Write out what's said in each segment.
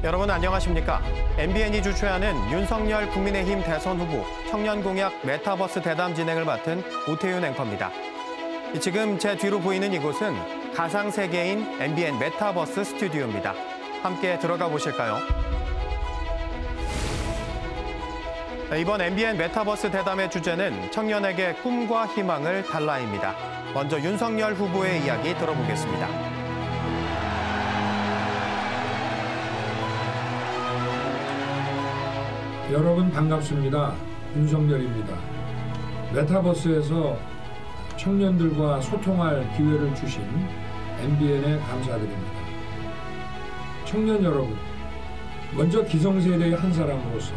여러분 안녕하십니까? MBN이 주최하는 윤석열 국민의힘 대선 후보 청년 공약 메타버스 대담 진행을 맡은 오태윤 앵커입니다. 지금 제 뒤로 보이는 이곳은 가상세계인 MBN 메타버스 스튜디오입니다. 함께 들어가 보실까요? 이번 MBN 메타버스 대담의 주제는 청년에게 꿈과 희망을 달라입니다. 먼저 윤석열 후보의 이야기 들어보겠습니다. 여러분 반갑습니다. 윤석열입니다. 메타버스에서 청년들과 소통할 기회를 주신 MBN에 감사드립니다. 청년 여러분, 먼저 기성세대의 한 사람으로서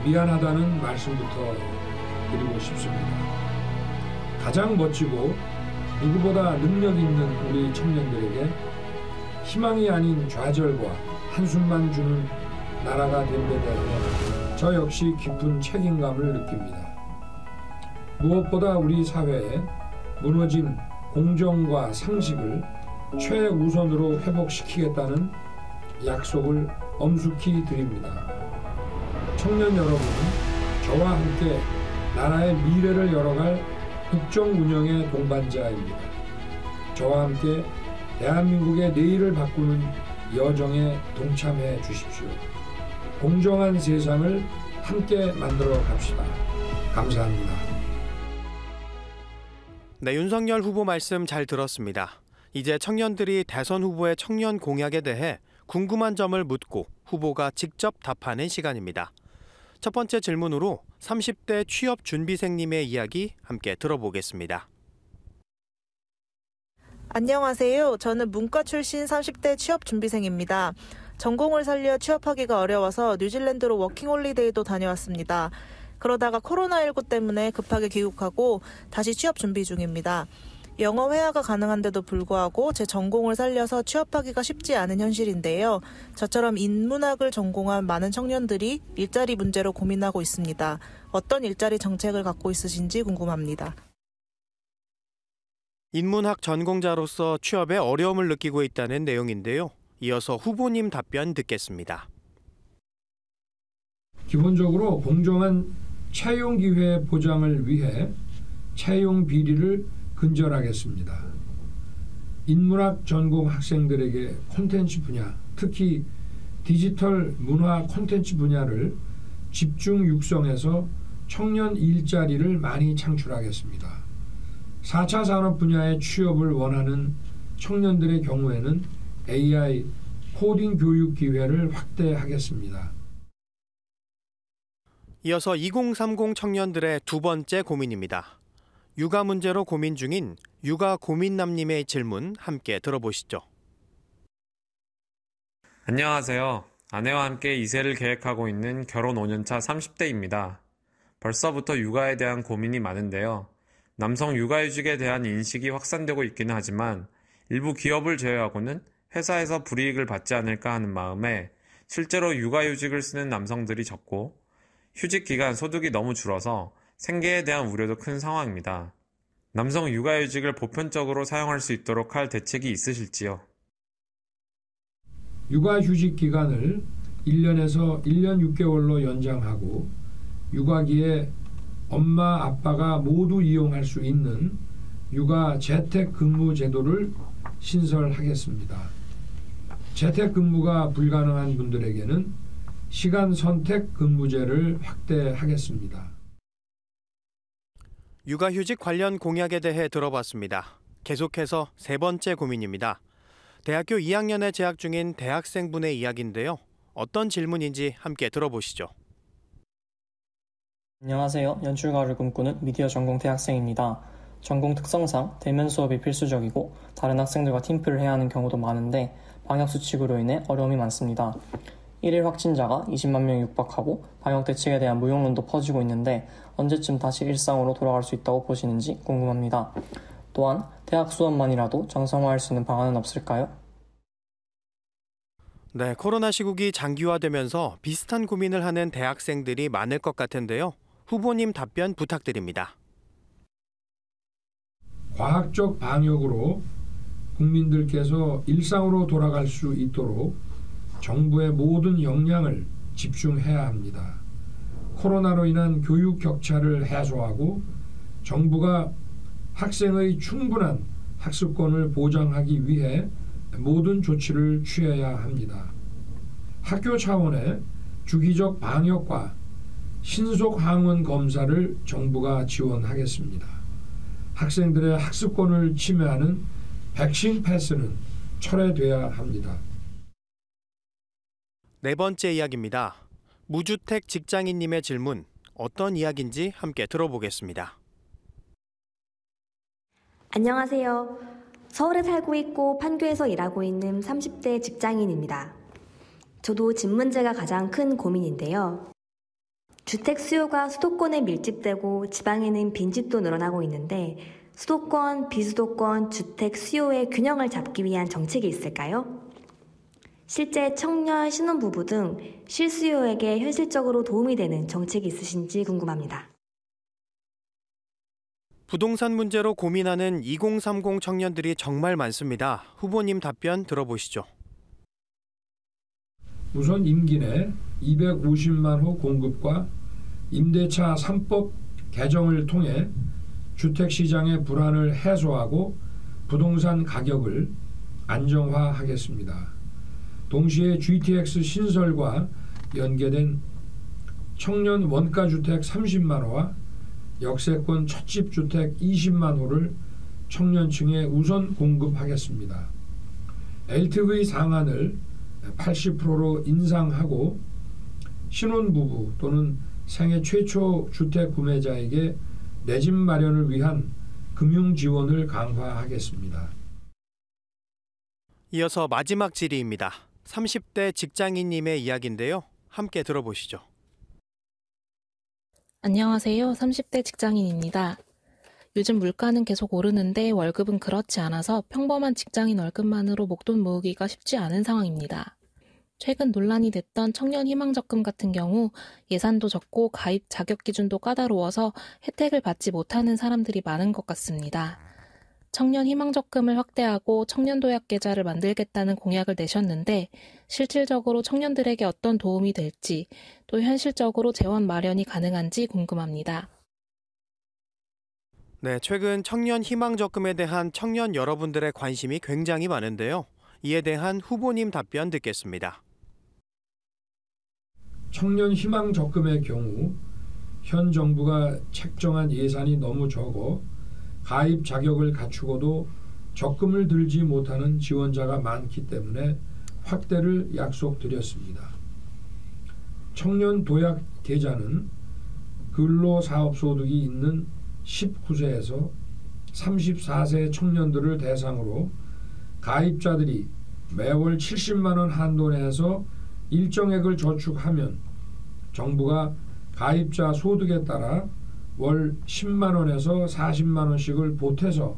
미안하다는 말씀부터 드리고 싶습니다. 가장 멋지고 누구보다 능력 있는 우리 청년들에게 희망이 아닌 좌절과 한숨만 주는 나라가 된 데 대해 저 역시 깊은 책임감을 느낍니다. 무엇보다 우리 사회에 무너진 공정과 상식을 최우선으로 회복시키겠다는 약속을 엄숙히 드립니다. 청년 여러분은 저와 함께 나라의 미래를 열어갈 국정 운영의 동반자입니다. 저와 함께 대한민국의 내일을 바꾸는 여정에 동참해 주십시오. 공정한 세상을 함께 만들어 갑시다. 감사합니다. 네, 윤석열 후보 말씀 잘 들었습니다. 이제 청년들이 대선 후보의 청년 공약에 대해 궁금한 점을 묻고 후보가 직접 답하는 시간입니다. 첫 번째 질문으로 30대 취업 준비생님의 이야기 함께 들어보겠습니다. 안녕하세요. 저는 문과 출신 30대 취업 준비생입니다. 전공을 살려 취업하기가 어려워서 뉴질랜드로 워킹홀리데이도 다녀왔습니다. 그러다가 코로나19 때문에 급하게 귀국하고 다시 취업 준비 중입니다. 영어 회화가 가능한데도 불구하고 제 전공을 살려서 취업하기가 쉽지 않은 현실인데요. 저처럼 인문학을 전공한 많은 청년들이 일자리 문제로 고민하고 있습니다. 어떤 일자리 정책을 갖고 있으신지 궁금합니다. 인문학 전공자로서 취업에 어려움을 느끼고 있다는 내용인데요. 이어서 후보님 답변 듣겠습니다. 기본적으로 공정한 채용 기회 보장을 위해 채용 비리를 근절하겠습니다. 인문학 전공 학생들에게 콘텐츠 분야, 특히 디지털 문화 콘텐츠 분야를 집중 육성해서 청년 일자리를 많이 창출하겠습니다. 4차 산업 분야의 취업을 원하는 청년들의 경우에는 AI 코딩 교육 기회를 확대하겠습니다. 이어서 2030 청년들의 두 번째 고민입니다. 육아 문제로 고민 중인 육아 고민남님의 질문 함께 들어보시죠. 안녕하세요. 아내와 함께 2세를 계획하고 있는 결혼 5년차 30대입니다. 벌써부터 육아에 대한 고민이 많은데요. 남성 육아휴직에 대한 인식이 확산되고 있기는 하지만 일부 기업을 제외하고는 회사에서 불이익을 받지 않을까 하는 마음에 실제로 육아휴직을 쓰는 남성들이 적고 휴직 기간 소득이 너무 줄어서 생계에 대한 우려도 큰 상황입니다. 남성 육아휴직을 보편적으로 사용할 수 있도록 할 대책이 있으실지요? 육아휴직 기간을 1년에서 1년 6개월로 연장하고 육아기에 엄마, 아빠가 모두 이용할 수 있는 육아 재택근무 제도를 신설하겠습니다. 재택근무가 불가능한 분들에게는 시간 선택 근무제를 확대하겠습니다. 육아휴직 관련 공약에 대해 들어봤습니다. 계속해서 세 번째 고민입니다. 대학교 2학년에 재학 중인 대학생분의 이야기인데요. 어떤 질문인지 함께 들어보시죠. 안녕하세요. 연출가를 꿈꾸는 미디어 전공 대학생입니다. 전공 특성상 대면 수업이 필수적이고 다른 학생들과 팀플을 해야 하는 경우도 많은데 방역 수칙으로 인해 어려움이 많습니다. 1일 확진자가 20만 명이 육박하고 방역 대책에 대한 무용론도 퍼지고 있는데 언제쯤 다시 일상으로 돌아갈 수 있다고 보시는지 궁금합니다. 또한 대학 수업만이라도 정상화할 수 있는 방안은 없을까요? 네, 코로나 시국이 장기화되면서 비슷한 고민을 하는 대학생들이 많을 것 같은데요. 후보님 답변 부탁드립니다. 과학적 방역으로 국민들께서 일상으로 돌아갈 수 있도록 정부의 모든 역량을 집중해야 합니다. 코로나로 인한 교육 격차를 해소하고 정부가 학생의 충분한 학습권을 보장하기 위해 모든 조치를 취해야 합니다. 학교 차원의 주기적 방역과 신속 항원 검사를 정부가 지원하겠습니다. 학생들의 학습권을 침해하는 백신 패스는 철회돼야 합니다. 네 번째 이야기입니다. 무주택 직장인님의 질문, 어떤 이야기인지 함께 들어보겠습니다. 안녕하세요. 서울에 살고 있고 판교에서 일하고 있는 30대 직장인입니다. 저도 집 문제가 가장 큰 고민인데요. 주택 수요가 수도권에 밀집되고 지방에는 빈집도 늘어나고 있는데 수도권, 비수도권 주택 수요의 균형을 잡기 위한 정책이 있을까요? 실제 청년, 신혼부부 등 실수요에게 현실적으로 도움이 되는 정책이 있으신지 궁금합니다. 부동산 문제로 고민하는 2030 청년들이 정말 많습니다. 후보님 답변 들어보시죠. 우선 임기 내 250만 호 공급과 임대차 3법 개정을 통해 주택시장의 불안을 해소하고 부동산 가격을 안정화하겠습니다. 동시에 GTX 신설과 연계된 청년 원가주택 30만 호와 역세권 첫집주택 20만 호를 청년층에 우선 공급하겠습니다. LTV 상한을 80%로 인상하고 신혼부부 또는 생애 최초 주택 구매자에게 내 집 마련을 위한 금융 지원을 강화하겠습니다. 이어서 마지막 질의입니다. 30대 직장인님의 이야기인데요. 함께 들어보시죠. 안녕하세요. 30대 직장인입니다. 요즘 물가는 계속 오르는데 월급은 그렇지 않아서 평범한 직장인 월급만으로 목돈 모으기가 쉽지 않은 상황입니다. 최근 논란이 됐던 청년 희망적금 같은 경우 예산도 적고 가입 자격 기준도 까다로워서 혜택을 받지 못하는 사람들이 많은 것 같습니다. 청년 희망적금을 확대하고 청년도약 계좌를 만들겠다는 공약을 내셨는데 실질적으로 청년들에게 어떤 도움이 될지 또 현실적으로 재원 마련이 가능한지 궁금합니다. 네, 최근 청년 희망적금에 대한 청년 여러분들의 관심이 굉장히 많은데요. 이에 대한 후보님 답변 듣겠습니다. 청년 희망적금의 경우 현 정부가 책정한 예산이 너무 적어 가입 자격을 갖추고도 적금을 들지 못하는 지원자가 많기 때문에 확대를 약속드렸습니다. 청년 도약 계좌는 근로사업소득이 있는 19세에서 34세 청년들을 대상으로 가입자들이 매월 70만 원 한도 내에서 일정액을 저축하면 정부가 가입자 소득에 따라 월 10만 원에서 40만 원씩을 보태서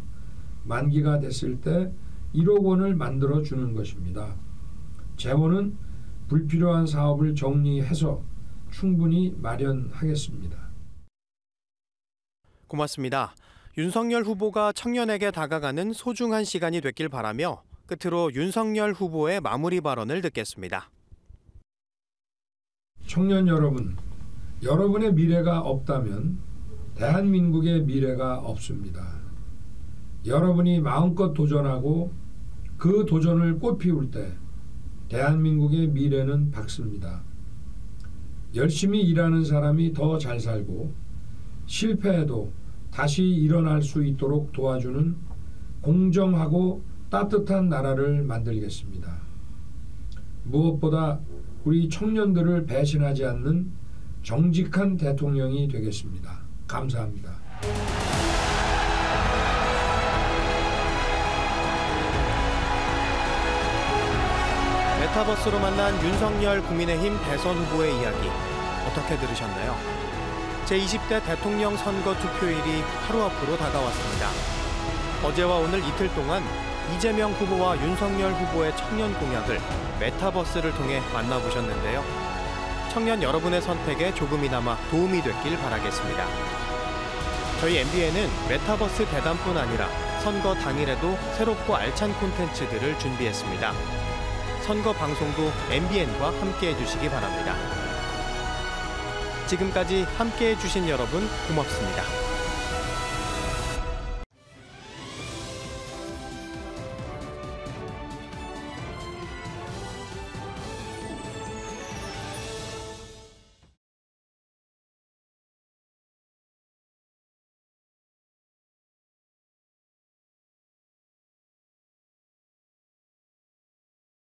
만기가 됐을 때 1억 원을 만들어 주는 것입니다. 재원은 불필요한 사업을 정리해서 충분히 마련하겠습니다. 고맙습니다. 윤석열 후보가 청년에게 다가가는 소중한 시간이 됐길 바라며 끝으로 윤석열 후보의 마무리 발언을 듣겠습니다. 청년 여러분, 여러분의 미래가 없다면 대한민국의 미래가 없습니다. 여러분이 마음껏 도전하고 그 도전을 꽃피울 때 대한민국의 미래는 밝습니다. 열심히 일하는 사람이 더 잘 살고 실패해도 다시 일어날 수 있도록 도와주는 공정하고 따뜻한 나라를 만들겠습니다. 무엇보다 우리 청년들을 배신하지 않는 정직한 대통령이 되겠습니다. 감사합니다. 메타버스로 만난 윤석열 국민의힘 대선 후보의 이야기 어떻게 들으셨나요? 제20대 대통령 선거 투표일이 하루 앞으로 다가왔습니다. 어제와 오늘 이틀 동안 이재명 후보와 윤석열 후보의 청년 공약을 메타버스를 통해 만나보셨는데요. 청년 여러분의 선택에 조금이나마 도움이 됐길 바라겠습니다. 저희 MBN은 메타버스 대담뿐 아니라 선거 당일에도 새롭고 알찬 콘텐츠들을 준비했습니다. 선거 방송도 MBN과 함께해 주시기 바랍니다. 지금까지 함께해 주신 여러분 고맙습니다.